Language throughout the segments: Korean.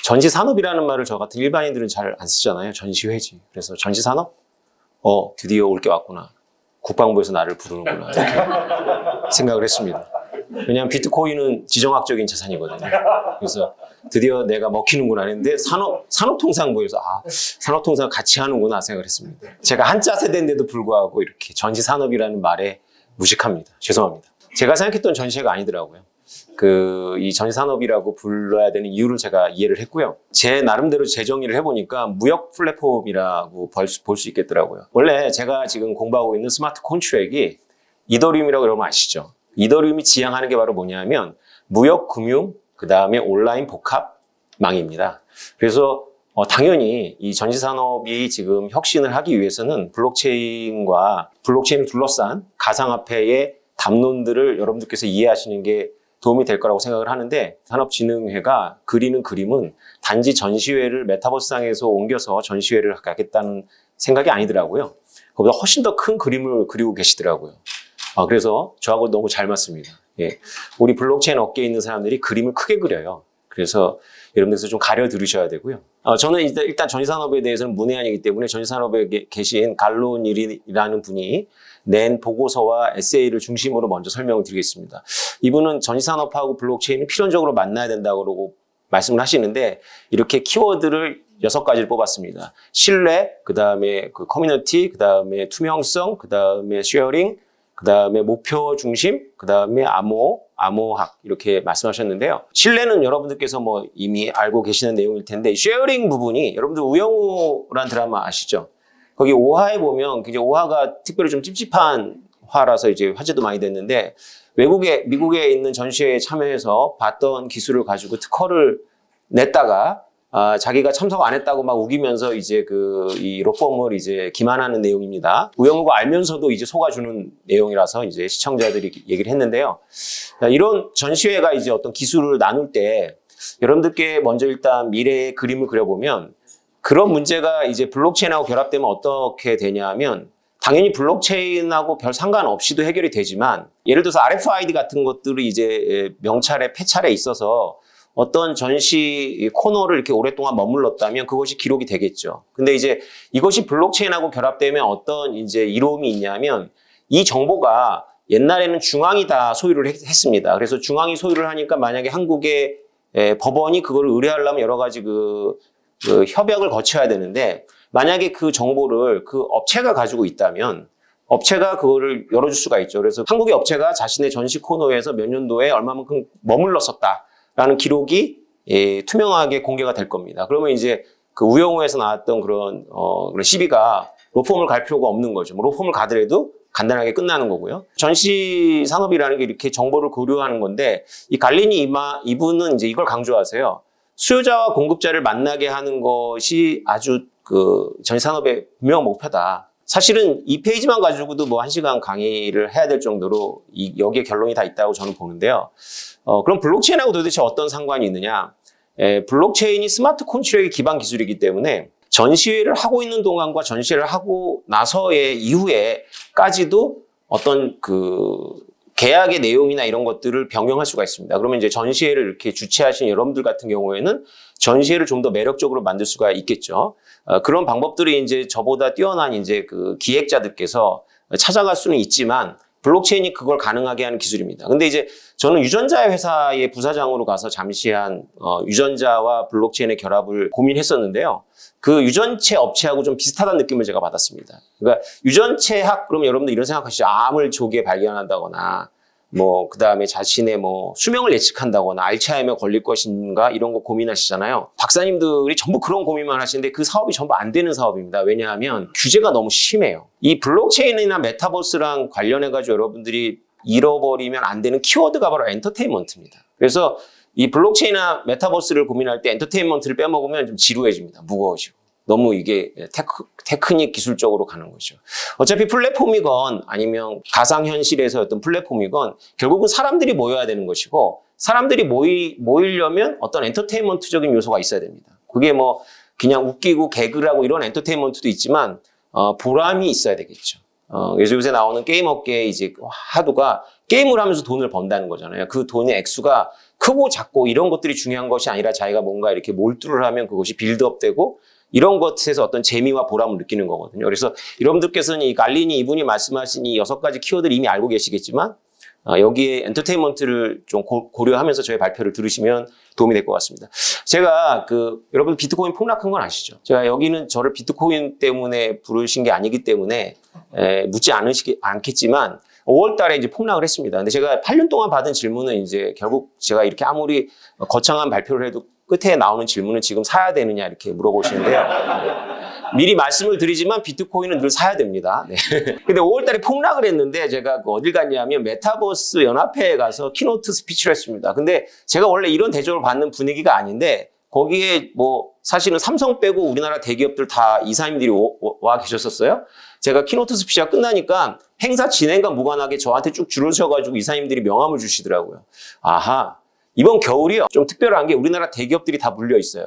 전시산업이라는 말을 저 같은 일반인들은 잘 안 쓰잖아요. 전시회지. 그래서 전시산업? 드디어 올 게 왔구나. 국방부에서 나를 부르는구나. 이렇게 생각을 했습니다. 왜냐하면 비트코인은 지정학적인 자산이거든요. 그래서 드디어 내가 먹히는구나 했는데 산업통상부에서 산업통상 같이 하는구나 생각을 했습니다. 제가 한자 세대인데도 불구하고 이렇게 전시산업이라는 말에 무식합니다. 죄송합니다. 제가 생각했던 전시회가 아니더라고요. 이 전시산업이라고 불러야 되는 이유를 제가 이해를 했고요. 제 나름대로 재정의를 해보니까 무역 플랫폼이라고 볼 수 있겠더라고요. 원래 제가 지금 공부하고 있는 스마트 콘트랙이 이더리움이라고 여러분 아시죠? 이더리움이 지향하는 게 바로 뭐냐면 무역, 금융, 그 다음에 온라인 복합망입니다. 그래서 당연히 이 전시산업이 지금 혁신을 하기 위해서는 블록체인을 둘러싼 가상화폐의 담론들을 여러분들께서 이해하시는 게 도움이 될 거라고 생각을 하는데, 산업진흥회가 그리는 그림은 단지 전시회를 메타버스상에서 옮겨서 전시회를 가겠다는 생각이 아니더라고요. 그보다 훨씬 더 큰 그림을 그리고 계시더라고요. 그래서 저하고 너무 잘 맞습니다. 예. 우리 블록체인 업계에 있는 사람들이 그림을 크게 그려요. 그래서 여러분들께서 좀 가려 들으셔야 되고요. 저는 일단 전시산업에 대해서는 문외한이기 때문에 전시산업에 계신 갈론이라는 분이 낸 보고서와 에세이를 중심으로 먼저 설명을 드리겠습니다. 이분은 전시산업하고 블록체인이 필연적으로 만나야 된다고 말씀을 하시는데, 이렇게 키워드를 6가지를 뽑았습니다. 신뢰, 그 다음에 그 커뮤니티, 그 다음에 투명성, 그 다음에 쉐어링, 그 다음에 목표 중심, 그 다음에 암호학 이렇게 말씀하셨는데요. 신뢰는 여러분들께서 이미 알고 계시는 내용일 텐데, 쉐어링 부분이 여러분들 우영우라는 드라마 아시죠? 거기 5화에 보면 이제 5화가 특별히 좀 찝찝한 화라서 이제 화제도 많이 됐는데, 미국에 있는 전시회에 참여해서 봤던 기술을 가지고 특허를 냈다가 자기가 참석 안 했다고 막 우기면서 이제 이 로펌을 이제 기만하는 내용입니다. 우영우가 알면서도 이제 속아주는 내용이라서 이제 시청자들이 얘기를 했는데요. 이런 전시회가 이제 어떤 기술을 나눌 때 여러분들께 먼저 일단 미래의 그림을 그려보면, 그런 문제가 이제 블록체인하고 결합되면 어떻게 되냐면, 당연히 블록체인하고 별 상관없이도 해결이 되지만, 예를 들어서 RFID 같은 것들이 이제 명찰에 폐찰에 있어서 어떤 전시 코너를 이렇게 오랫동안 머물렀다면 그것이 기록이 되겠죠. 근데 이제 이것이 블록체인하고 결합되면 어떤 이제 이로움이 있냐면, 이 정보가 옛날에는 중앙이 다 소유를 했습니다. 그래서 중앙이 소유를 하니까 만약에 한국의 법원이 그걸 의뢰하려면 여러 가지 그 협약을 거쳐야 되는데, 만약에 그 정보를 그 업체가 가지고 있다면 업체가 그거를 열어줄 수가 있죠. 그래서 한국의 업체가 자신의 전시 코너에서 몇 년도에 얼마만큼 머물렀었다라는 기록이 투명하게 공개가 될 겁니다. 그러면 이제 그 우영우에서 나왔던 그런 시비가 로펌을 갈 필요가 없는 거죠. 로펌을 가더라도 간단하게 끝나는 거고요. 전시 산업이라는 게 이렇게 정보를 고려하는 건데, 이 갈리니 이분은 이제 이걸 강조하세요. 수요자와 공급자를 만나게 하는 것이 아주 전시 산업의 분명한 목표다. 사실은 이 페이지만 가지고도 1시간 강의를 해야 될 정도로 여기에 결론이 다 있다고 저는 보는데요. 그럼 블록체인하고 도대체 어떤 상관이 있느냐? 블록체인이 스마트 콘트랙의 기반 기술이기 때문에 전시회를 하고 있는 동안과 전시회를 하고 나서의 이후에까지도 어떤 계약의 내용이나 이런 것들을 변경할 수가 있습니다. 그러면 이제 전시회를 이렇게 주최하신 여러분들 같은 경우에는 전시회를 좀 더 매력적으로 만들 수가 있겠죠. 그런 방법들이 이제 저보다 뛰어난 이제 기획자들께서 찾아갈 수는 있지만, 블록체인이 그걸 가능하게 하는 기술입니다. 근데 이제 저는 유전자 회사의 부사장으로 가서 잠시 유전자와 블록체인의 결합을 고민했었는데요. 그 유전체 업체하고 좀 비슷하다는 느낌을 제가 받았습니다. 그러니까 유전체학, 그러면 여러분들 이런 생각하시죠. 암을 조기에 발견한다거나, 그 다음에 자신의 수명을 예측한다거나, 알츠하이머 걸릴 것인가, 이런 거 고민하시잖아요. 박사님들이 전부 그런 고민만 하시는데 그 사업이 전부 안 되는 사업입니다. 왜냐하면 규제가 너무 심해요. 이 블록체인이나 메타버스랑 관련해가지고 여러분들이 잃어버리면 안 되는 키워드가 바로 엔터테인먼트입니다. 그래서 이 블록체인이나 메타버스를 고민할 때 엔터테인먼트를 빼먹으면 좀 지루해집니다. 무거워지고. 너무 이게 테크닉 기술적으로 가는 거죠. 어차피 플랫폼이건 아니면 가상현실에서 어떤 플랫폼이건 결국은 사람들이 모여야 되는 것이고, 사람들이 모이려면 어떤 엔터테인먼트적인 요소가 있어야 됩니다. 그게 그냥 웃기고 개그라고 이런 엔터테인먼트도 있지만 보람이 있어야 되겠죠. 그래서 요새 나오는 게임 업계의 이제 하도가 게임을 하면서 돈을 번다는 거잖아요. 그 돈의 액수가 크고 작고 이런 것들이 중요한 것이 아니라 자기가 뭔가 이렇게 몰두를 하면 그것이 빌드업되고 이런 것에서 어떤 재미와 보람을 느끼는 거거든요. 그래서 여러분들께서는 이 갈리니 이분이 말씀하신 이 6가지 키워드를 이미 알고 계시겠지만 여기에 엔터테인먼트를 좀 고려하면서 저의 발표를 들으시면 도움이 될 것 같습니다. 제가 여러분 비트코인 폭락한 건 아시죠? 제가 여기는 저를 비트코인 때문에 부르신 게 아니기 때문에 묻지 않겠지만 5월 달에 이제 폭락을 했습니다. 근데 제가 8년 동안 받은 질문은 이제 결국 제가 이렇게 아무리 거창한 발표를 해도 끝에 나오는 질문은 지금 사야 되느냐 이렇게 물어보시는데요. 미리 말씀을 드리지만 비트코인은 늘 사야 됩니다. 네. 근데 5월 달에 폭락을 했는데 제가 어딜 갔냐면 메타버스 연합회에 가서 키노트 스피치를 했습니다. 근데 제가 원래 이런 대접을 받는 분위기가 아닌데 거기에 뭐 사실은 삼성 빼고 우리나라 대기업들 다 이사님들이 와 계셨었어요. 제가 키노트 스피치가 끝나니까 행사 진행과 무관하게 저한테 쭉 줄을 서가지고 이사님들이 명함을 주시더라고요. 아하, 이번 겨울이요. 좀 특별한 게 우리나라 대기업들이 다 물려 있어요.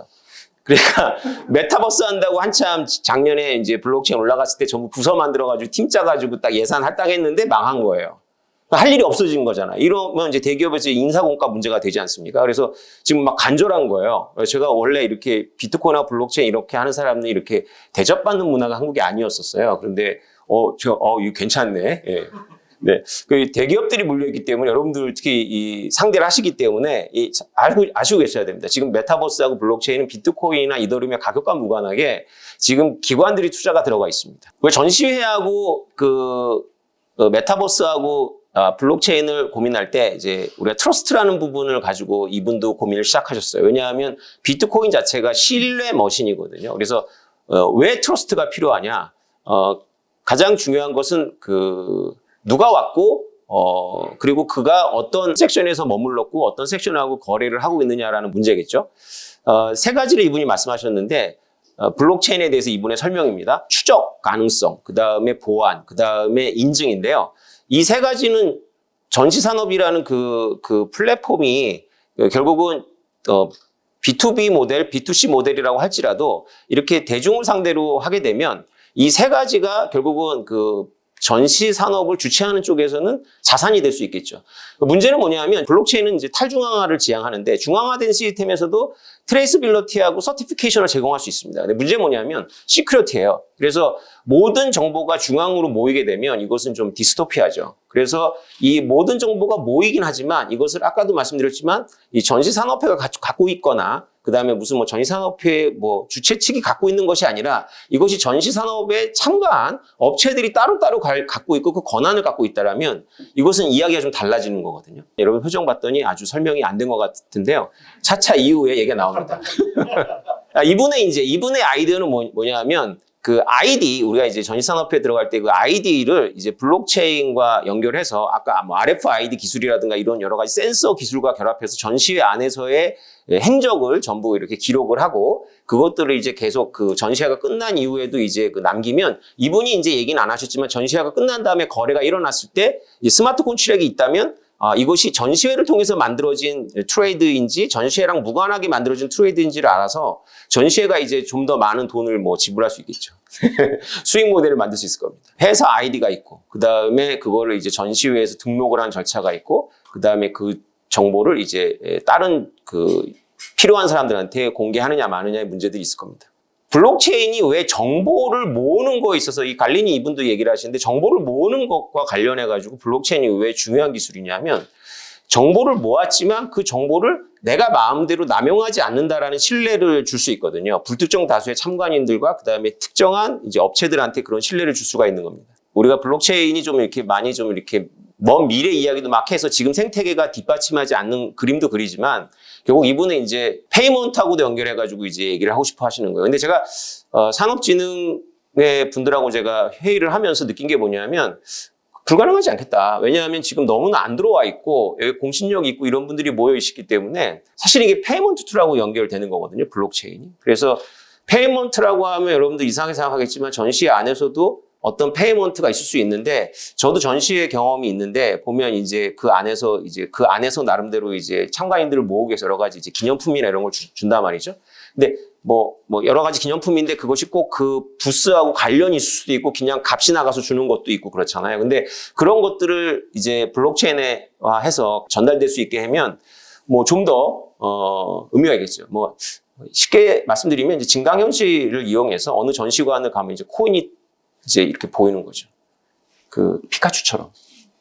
그러니까 메타버스 한다고 한참 작년에 이제 블록체인 올라갔을 때 전부 부서 만들어가지고 팀 짜가지고 딱 예산 할당했는데 망한 거예요. 할 일이 없어진 거잖아. 이러면 이제 대기업에서 인사공과 문제가 되지 않습니까? 그래서 지금 막 간절한 거예요. 제가 원래 이렇게 비트코인과 블록체인 이렇게 하는 사람들이 이렇게 대접받는 문화가 한국에 아니었었어요. 그런데 이거 괜찮네. 예. 네, 그 대기업들이 물려있기 때문에 여러분들 특히 이 상대를 하시기 때문에 아시고 계셔야 됩니다. 지금 메타버스하고 블록체인은 비트코인이나 이더리움의 가격과 무관하게 지금 기관들이 투자가 들어가 있습니다. 왜 전시회하고 메타버스하고 블록체인을 고민할 때 이제 우리가 트러스트라는 부분을 가지고 이분도 고민을 시작하셨어요. 왜냐하면 비트코인 자체가 신뢰 머신이거든요. 그래서 왜 트러스트가 필요하냐? 가장 중요한 것은 누가 왔고 그리고 그가 어떤 섹션에서 머물렀고 어떤 섹션하고 거래를 하고 있느냐라는 문제겠죠. 3가지를 이분이 말씀하셨는데 블록체인에 대해서 이분의 설명입니다. 추적 가능성, 그 다음에 보안, 그 다음에 인증인데요. 이 3가지는 전시산업이라는 그 플랫폼이 결국은 B2B 모델, B2C 모델이라고 할지라도 이렇게 대중을 상대로 하게 되면 이 3가지가 결국은 전시 산업을 주최하는 쪽에서는 자산이 될 수 있겠죠. 문제는 뭐냐면 블록체인은 이제 탈중앙화를 지향하는데 중앙화된 시스템에서도 트레이스빌리티하고 서티피케이션을 제공할 수 있습니다. 근데 문제는 뭐냐면 시큐리티예요. 그래서 모든 정보가 중앙으로 모이게 되면 이것은 좀 디스토피아죠. 그래서 이 모든 정보가 모이긴 하지만 이것을 아까도 말씀드렸지만 이 전시 산업회가 갖고 있거나 그 다음에 무슨 전시산업회 주최 측이 갖고 있는 것이 아니라 이것이 전시산업에 참가한 업체들이 따로따로 갖고 있고 그 권한을 갖고 있다라면 이것은 이야기가 좀 달라지는 거거든요. 여러분 표정 봤더니 아주 설명이 안 된 것 같은데요. 차차 이후에 얘기가 나옵니다. 이분의 아이디어는 뭐냐면 아이디, 우리가 이제 전시산업회에 들어갈 때 그 아이디를 이제 블록체인과 연결해서 아까 RFID 기술이라든가 이런 여러 가지 센서 기술과 결합해서 전시회 안에서의 행적을 전부 이렇게 기록을 하고 그것들을 이제 계속 전시회가 끝난 이후에도 이제 남기면 이분이 이제 얘기는 안 하셨지만 전시회가 끝난 다음에 거래가 일어났을 때 스마트폰 출력이 있다면 이것이 전시회를 통해서 만들어진 트레이드인지 전시회랑 무관하게 만들어진 트레이드인지를 알아서 전시회가 이제 좀 더 많은 돈을 지불할 수 있겠죠. 수익 모델을 만들 수 있을 겁니다. 회사 아이디가 있고 그 다음에 그거를 이제 전시회에서 등록을 한 절차가 있고 그 다음에 그 정보를 이제 다른 필요한 사람들한테 공개하느냐 마느냐의 문제들이 있을 겁니다. 블록체인이 왜 정보를 모으는 거에 있어서 이 갈리니 이분도 얘기를 하시는데 정보를 모으는 것과 관련해 가지고 블록체인이 왜 중요한 기술이냐면 정보를 모았지만 그 정보를 내가 마음대로 남용하지 않는다라는 신뢰를 줄 수 있거든요. 불특정 다수의 참관인들과 그다음에 특정한 이제 업체들한테 그런 신뢰를 줄 수가 있는 겁니다. 우리가 블록체인이 좀 이렇게 많이 좀 이렇게 먼 미래 이야기도 막 해서 지금 생태계가 뒷받침하지 않는 그림도 그리지만 결국 이분은 이제 페이먼트하고도 연결해가지고 이제 얘기를 하고 싶어 하시는 거예요. 근데 제가 산업진흥의 분들하고 제가 회의를 하면서 느낀 게 뭐냐면 불가능하지 않겠다. 왜냐하면 지금 너무나 안 들어와 있고 여기 공신력이 있고 이런 분들이 모여 있기 때문에 사실 이게 페이먼트 툴하고 연결되는 거거든요. 블록체인이. 그래서 페이먼트라고 하면 여러분들 이상하게 생각하겠지만 전시회 안에서도 어떤 페이먼트가 있을 수 있는데 저도 전시회 경험이 있는데 보면 이제 그 안에서 나름대로 이제 참가인들을 모으기 위해서 여러 가지 이제 기념품이나 이런 걸 준단 말이죠. 근데 여러 가지 기념품인데 그것이 꼭 그 부스하고 관련이 있을 수도 있고 그냥 값이 나가서 주는 것도 있고 그렇잖아요. 근데 그런 것들을 이제 블록체인화 해서 전달될 수 있게 하면 뭐 좀 더 의미가 있겠죠. 뭐 쉽게 말씀드리면 이제 증강현실을 이용해서 어느 전시관을 가면 이제 코인이 이제 이렇게 보이는 거죠. 그 피카츄처럼.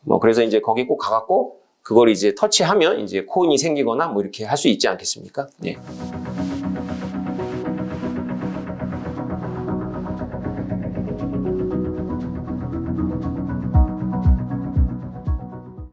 뭐 그래서 이제 거기 꼭 가갖고 그걸 이제 터치하면 이제 코인이 생기거나 뭐 이렇게 할 수 있지 않겠습니까? 예.